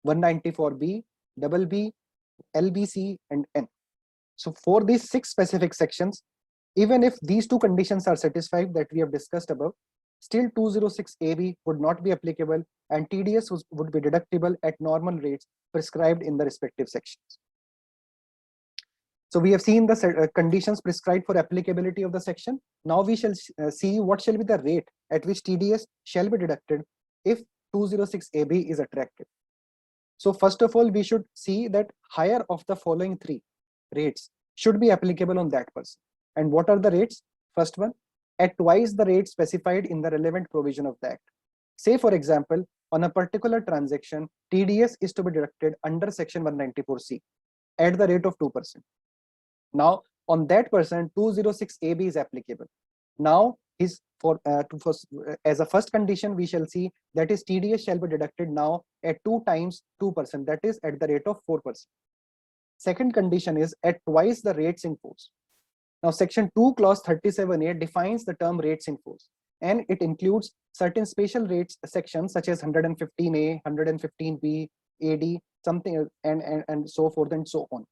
194B, BB, LBC, and N. So for these 6 specific sections, even if these 2 conditions are satisfied that we have discussed above, still 206AB would not be applicable and TDS would be deductible at normal rates prescribed in the respective sections. So we have seen the conditions prescribed for applicability of the section. Now we shall see what shall be the rate at which TDS shall be deducted if 206AB is attractive. So first of all, we should see that higher of the following 3 rates should be applicable on that person. And what are the rates? First one, at twice the rate specified in the relevant provision of the Act. Say for example, on a particular transaction, TDS is to be deducted under Section 194C at the rate of 2%. Now, on that person, 206AB is applicable. Now, as a first condition, we shall see that his TDS shall be deducted now at 2 times 2%, that is at the rate of 4%. Second condition is at twice the rates in force. Now, Section 2, Clause 37A defines the term rates in force, and it includes certain special rates sections such as 115A, 115B, AD, something, and so forth and so on.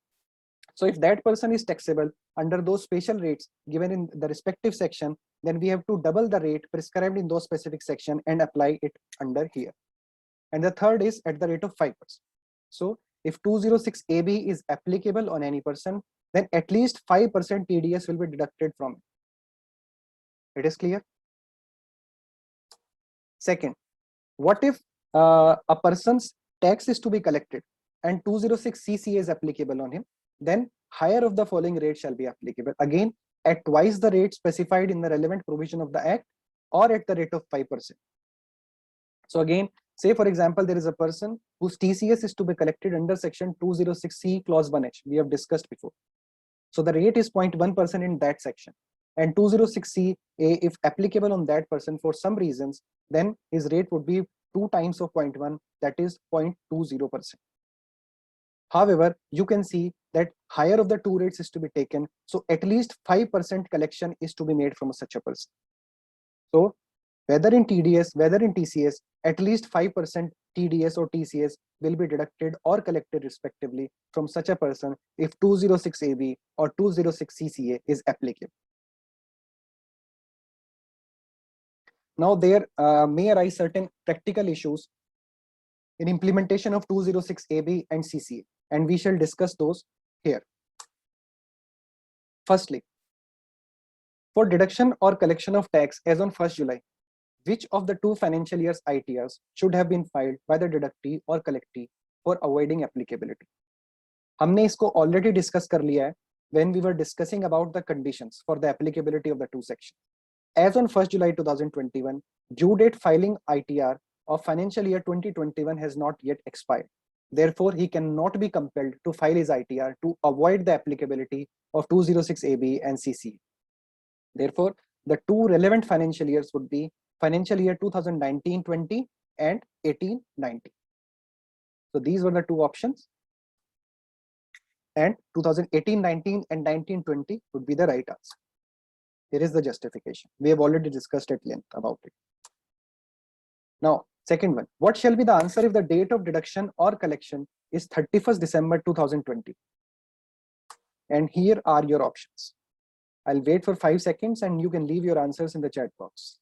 So if that person is taxable under those special rates given in the respective section, then we have to double the rate prescribed in those specific section and apply it under here. And the third is at the rate of 5%. So if 206AB is applicable on any person, then at least 5% TDS will be deducted from it. It is clear? Second, what if a person's tax is to be collected and 206 CCA is applicable on him? Then higher of the following rate shall be applicable, again at twice the rate specified in the relevant provision of the Act or at the rate of 5%. So again, say for example, there is a person whose TCS is to be collected under Section 206C Clause 1H, we have discussed before. So the rate is 0.1% in that section, and 206CA, if applicable on that person for some reasons, then his rate would be 2 times of 0.1, that is 0.20%. However, you can see that higher of the 2 rates is to be taken, so at least 5% collection is to be made from such a person. So whether in TDS, whether in TCS, at least 5% TDS or TCS will be deducted or collected respectively from such a person if 206AB or 206 CCA is applicable. Now there may arise certain practical issues in implementation of 206AB and CCA, and we shall discuss those here. Firstly, for deduction or collection of tax as on 1st July, which of the 2 financial years ITRs should have been filed by the deductee or collectee for avoiding applicability? हमने इसको already discuss कर लिया है when we were discussing about the conditions for the applicability of the 2 sections. As on 1st July 2021, due date filing ITR of financial year 2021 has not yet expired. Therefore, he cannot be compelled to file his ITR to avoid the applicability of 206AB and CC. Therefore, the 2 relevant financial years would be financial year 2019-20 and 18-19. So these were the 2 options, and 2018-19 and 19-20 would be the right answer. Here is the justification. We have already discussed at length about it. Now, second one, what shall be the answer if the date of deduction or collection is 31st December 2020? And here are your options. I'll wait for 5 seconds and you can leave your answers in the chat box.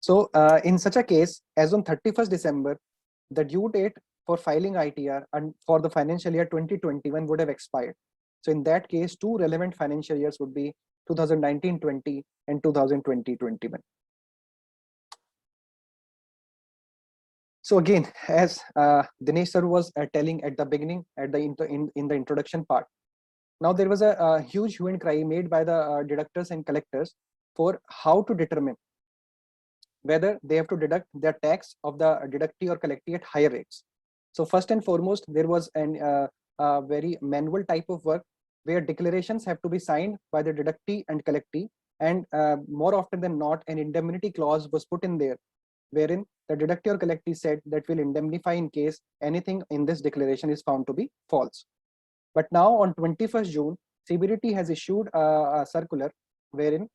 So in such a case, as on 31st December, the due date for filing ITR and for the financial year 2021 would have expired. So in that case, 2 relevant financial years would be 2019-20 and 2020-21. So again, as Dinesh sir was telling at the beginning, at the in the introduction part, now there was a huge hue and cry made by the deductors and collectors for how to determine whether they have to deduct their tax of the deductee or collectee at higher rates. So first and foremost, there was a very manual type of work where declarations have to be signed by the deductee and collectee, and more often than not, an indemnity clause was put in there, wherein the deductee or collectee said that will indemnify in case anything in this declaration is found to be false. But now on 21st June, CBDT has issued a circular wherein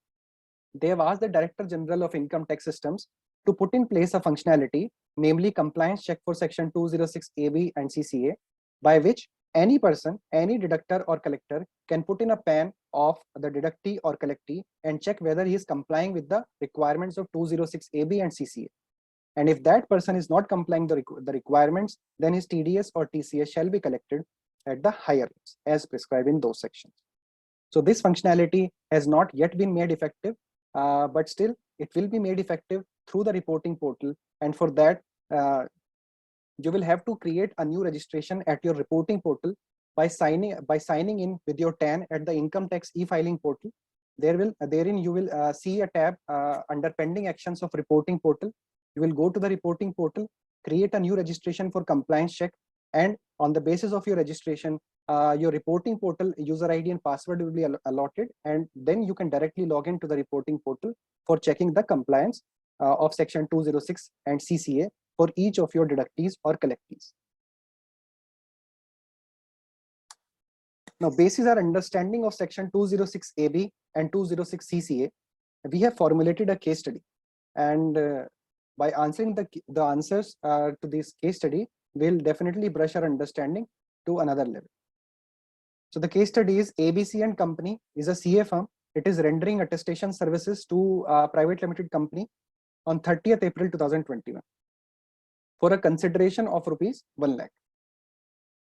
they have asked the Director General of Income Tax Systems to put in place a functionality, namely compliance check for Section 206 AB and CCA, by which any person, any deductor or collector can put in a PAN of the deductee or collectee and check whether he is complying with the requirements of 206 AB and CCA. And if that person is not complying the requirements, then his TDS or TCS shall be collected at the higher rates as prescribed in those sections. So this functionality has not yet been made effective, but still it will be made effective through the reporting portal. And for that, you will have to create a new registration at your reporting portal by signing in with your TAN at the income tax e-filing portal. Therein you will see a tab under pending actions of reporting portal. You will go to the reporting portal, create a new registration for compliance check, and on the basis of your registration, your reporting portal user ID and password will be allotted, and then you can directly log into the reporting portal for checking the compliance of Section 206 and CCA for each of your deductees or collectees. Now, basis our understanding of Section 206 AB and 206 CCA, we have formulated a case study, and by answering the answers to this case study, we'll definitely brush our understanding to another level. So the case study is ABC and Company is a CA firm. It is rendering attestation services to a private limited company on 30th April 2021 for a consideration of rupees 1 lakh.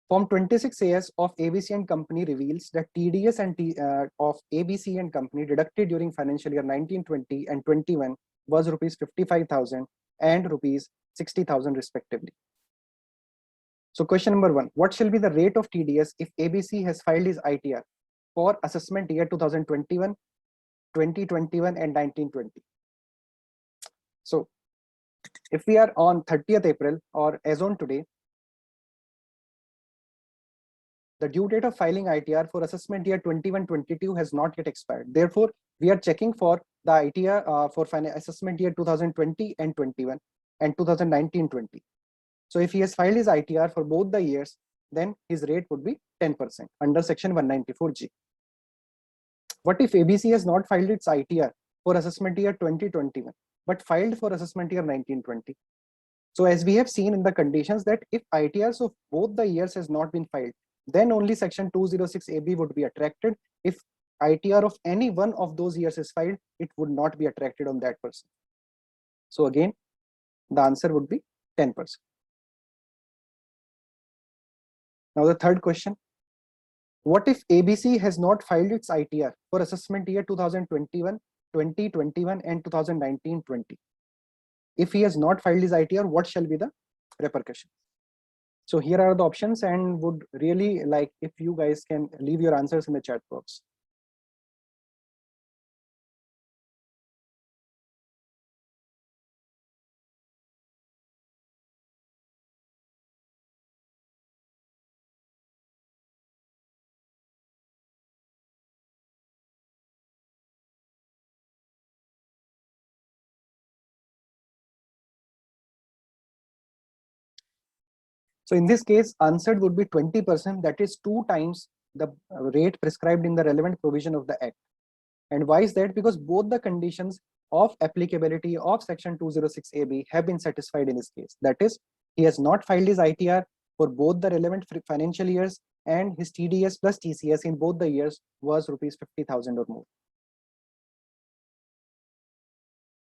Form 26AS of ABC and Company reveals that TDS and of ABC and Company deducted during financial year 1920 and 21 was rupees 55,000 and rupees 60,000 respectively. So question number 1, what shall be the rate of TDS if ABC has filed his ITR for assessment year 2021, 2021 and 1920? So if we are on 30th April or as on today, the due date of filing ITR for assessment year 21-22 has not yet expired. Therefore, we are checking for the ITR for assessment year 2020 and 21 and 2019-20. So if he has filed his ITR for both the years, then his rate would be 10% under Section 194G. What if ABC has not filed its ITR for assessment year 2021, but filed for assessment year 1920? So as we have seen in the conditions that if ITRs of both the years has not been filed, then only Section 206 AB would be attracted. If ITR of any one of those years is filed, it would not be attracted on that person. So again, the answer would be 10%. Now the third question, what if ABC has not filed its ITR for assessment year 2021, 2021 and 2019-20? If he has not filed his ITR, what shall be the repercussions? So here are the options, and would really like if you guys can leave your answers in the chat box. So in this case, answered would be 20%, that is 2 times the rate prescribed in the relevant provision of the Act. And why is that? Because both the conditions of applicability of Section 206 AB have been satisfied in this case. That is, he has not filed his ITR for both the relevant financial years, and his TDS plus TCS in both the years was rupees 50,000 or more.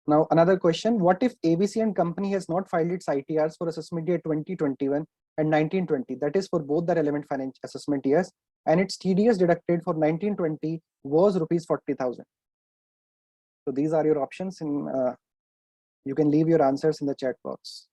Now another question, what if ABC and Company has not filed its ITRs for assessment year 2021 and 1920, that is for both the relevant financial assessment years, and its TDS deducted for 1920 was rupees 40,000. So these are your options, and you can leave your answers in the chat box.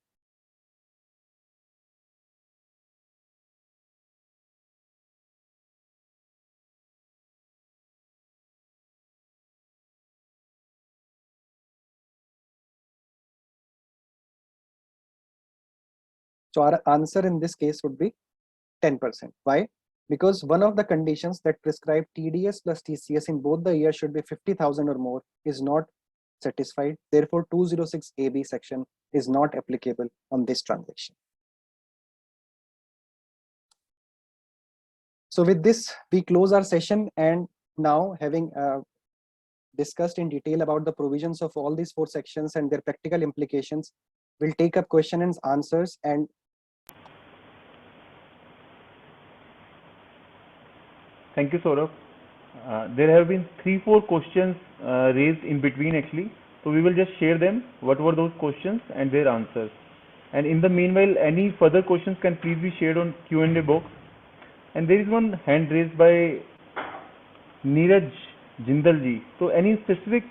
So our answer in this case would be 10%. Why? Because one of the conditions that prescribe TDS plus TCS in both the years should be 50,000 or more is not satisfied. Therefore, 206 AB section is not applicable on this transaction. So with this, we close our session, and now having discussed in detail about the provisions of all these 4 sections and their practical implications, we'll take up question and answers. And thank you, Saurabh. There have been 3-4 questions raised in between actually. So we will just share them, what were those questions and their answers. And in the meanwhile, any further questions can please be shared on Q&A box. And there is one hand raised by Neeraj Jindal ji. So any specific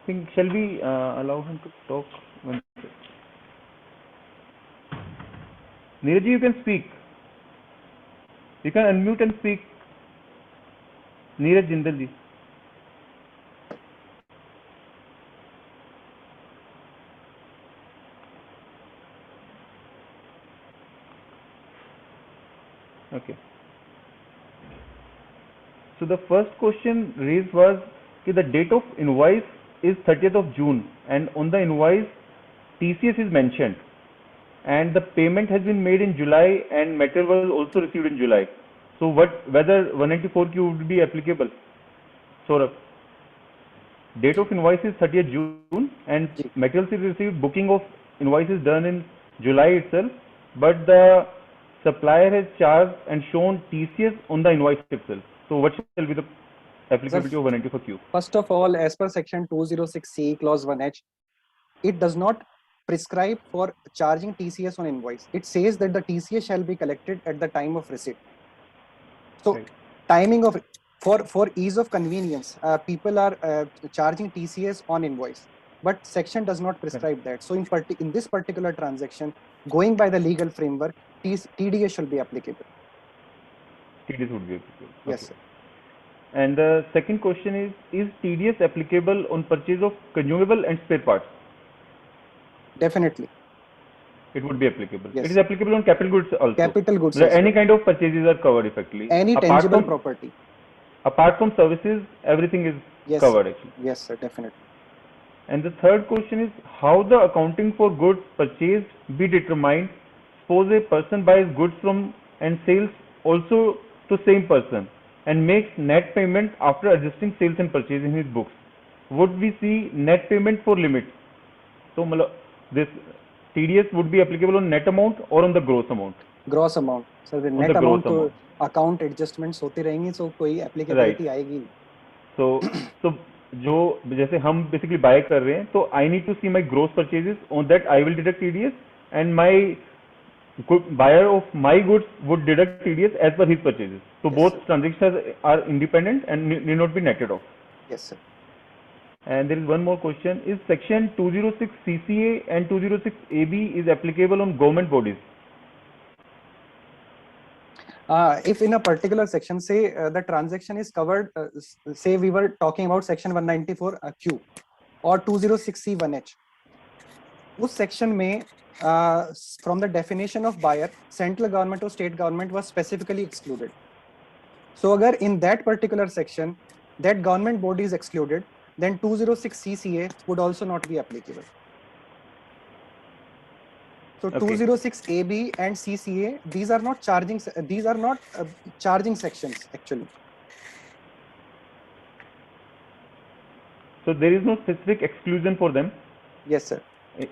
thing, shall we allow him to talk? Neeraj ji, you can speak. You can unmute and speak. Neeraj Jindal ji. Okay. So the first question raised was that the date of invoice is 30th of June, and on the invoice TCS is mentioned, and the payment has been made in July and material was also received in July. So whether 194Q would be applicable? Saurabh, date of invoice is 30th June and materials is received, booking of invoice is done in July itself, but the supplier has charged and shown TCS on the invoice itself. So what shall be the applicability of 194Q? First of all, as per section 206C clause 1H, it does not prescribe for charging TCS on invoice. It says that the TCS shall be collected at the time of receipt. So right. Timing of, for ease of convenience, people are charging TCS on invoice, but section does not prescribe that. So in this particular transaction, going by the legal framework, TDS shall be applicable. TDS would be applicable. Yes, okay. Sir. And the second question is TDS applicable on purchase of consumable and spare parts? Definitely. It would be applicable. Yes. It is applicable on capital goods also. Capital goods. Any kind of purchases are covered effectively. Any tangible property. Apart from services, everything is covered actually. Yes, sir, definitely. And the third question is how the accounting for goods purchased be determined. Suppose a person buys goods from and sales also to same person and makes net payment after adjusting sales and purchase in his books. Would we see net payment for limits? So this TDS would be applicable on net amount or on the gross amount? Gross amount. So the net amount to account adjustments होती रहेंगी, so कोई applicability आएगी. So जो जैसे हम basically buy कर रहे हैं, तो I need to see my gross purchases. On that I will deduct TDS, and my buyer of my goods would deduct TDS as per his purchases. So yes, both sir. Transactions are independent and need not be netted off. Yes, sir. And there is one more question. Is section 206 CCA and 206 AB is applicable on government bodies? If in a particular section, say the transaction is covered, say we were talking about section 194Q or 206C1H. उस section में from the definition of buyer, central government or state government was specifically excluded. So अगर in that particular section that government body is excluded, then 206 CCA would also not be applicable. So okay. 206 AB and CCA, these are not charging sections actually. So there is no specific exclusion for them? Yes, sir.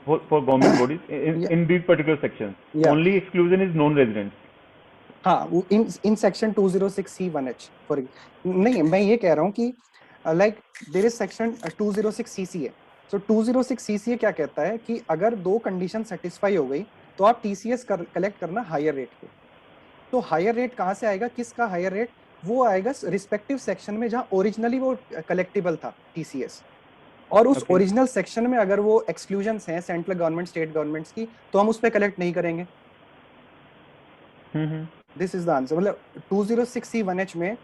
For government bodies in these particular sections. Yeah. Only exclusion is non-residents. हाँ, in section 206C1H. For नहीं, मैं ये कह रहा हूँ कि like there is section 206 CCA. So 206 CCA क्या कहता है कि अगर दो कंडीशन सेटिस्फाई हो गई तो आप TCS कलेक्ट करना हायर रेट पे. तो हायर रेट कहाँ से आएगा, किसका हायर रेट? वो आएगा रिस्पेक्टिव सेक्शन में जहाँ ओरिजिनली वो कलेक्टिबल था TCS. और उस ओरिजिनल सेक्शन में अगर वो एक्सक्लूजन्स हैं सेंट्रल गवर्नमेंट स्टेट गवर्नमेंट्स की, तो हम उस पे कलेक्ट नहीं करेंगे. This is the answer. मतलब 206C1H में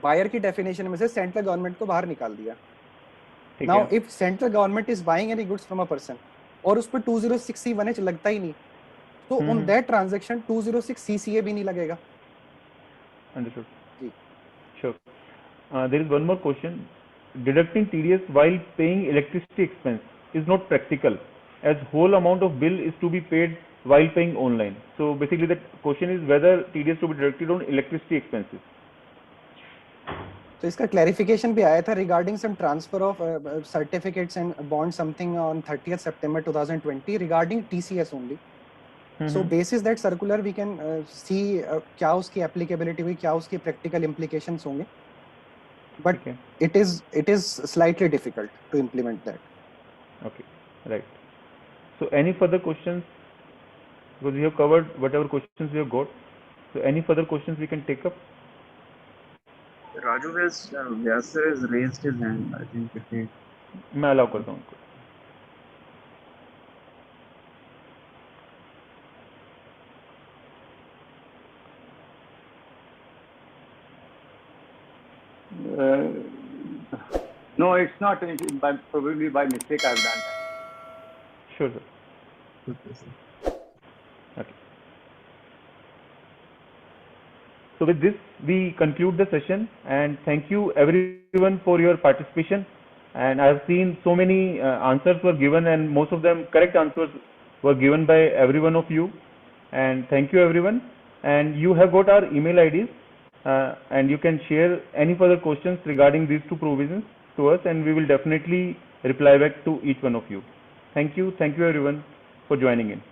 बायर की डेफिनेशन में से सेंट्रल गवर्नमेंट को बाहर निकाल दिया. Now if central government is buying any goods from a person और उस पर 206C1H लगता ही नहीं, तो on that transaction 206 CCA भी नहीं लगेगा. Understood. Ji. Sure. There is one more question. Deducting TDS while paying electricity expense is not practical, as whole amount of bill is to be paid while paying online. So basically the question is whether TDS to be deducted on electricity expenses. तो इसका clarification भी आया था regarding some transfer of certificates and bonds something on 30th September 2020 regarding TCS only. So basis that circular we can see क्या उसकी applicability हुई, क्या उसकी practical implications होंगे. But Okay. it is slightly difficult to implement that. Okay, right. So any further questions? Because we have covered whatever questions we have got. So any further questions we can take up? Raju Vyasar has raised his hand. I think if he मैं allow करता हूँ उनको. No, it's not. Probably by mistake I've done that. Sure, sir. Okay, sir. Okay. So with this, we conclude the session, and thank you everyone for your participation. And I have seen so many answers were given, and most of them correct answers were given by every one of you. And thank you everyone. And you have got our email IDs, and you can share any further questions regarding these two provisions to us, and we will definitely reply back to each one of you. Thank you everyone for joining in.